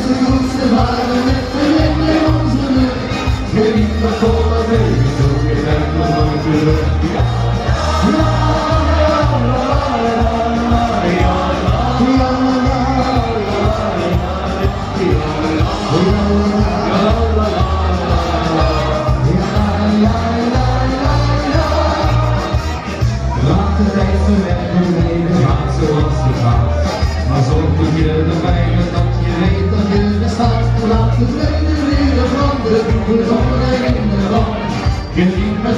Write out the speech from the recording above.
de grootste waarde met verlengde ongeluk. Geliefd dat volle leven, zo weer uit nog nooit terug. Ja, la la la la la, ja la la la laat de tijd verwerken, leven gaat zoals het gaat. Maar zorg je erbij dat je weet dat je bestaat. Laat de vrede weer branden, we zongen in de land. Je liep met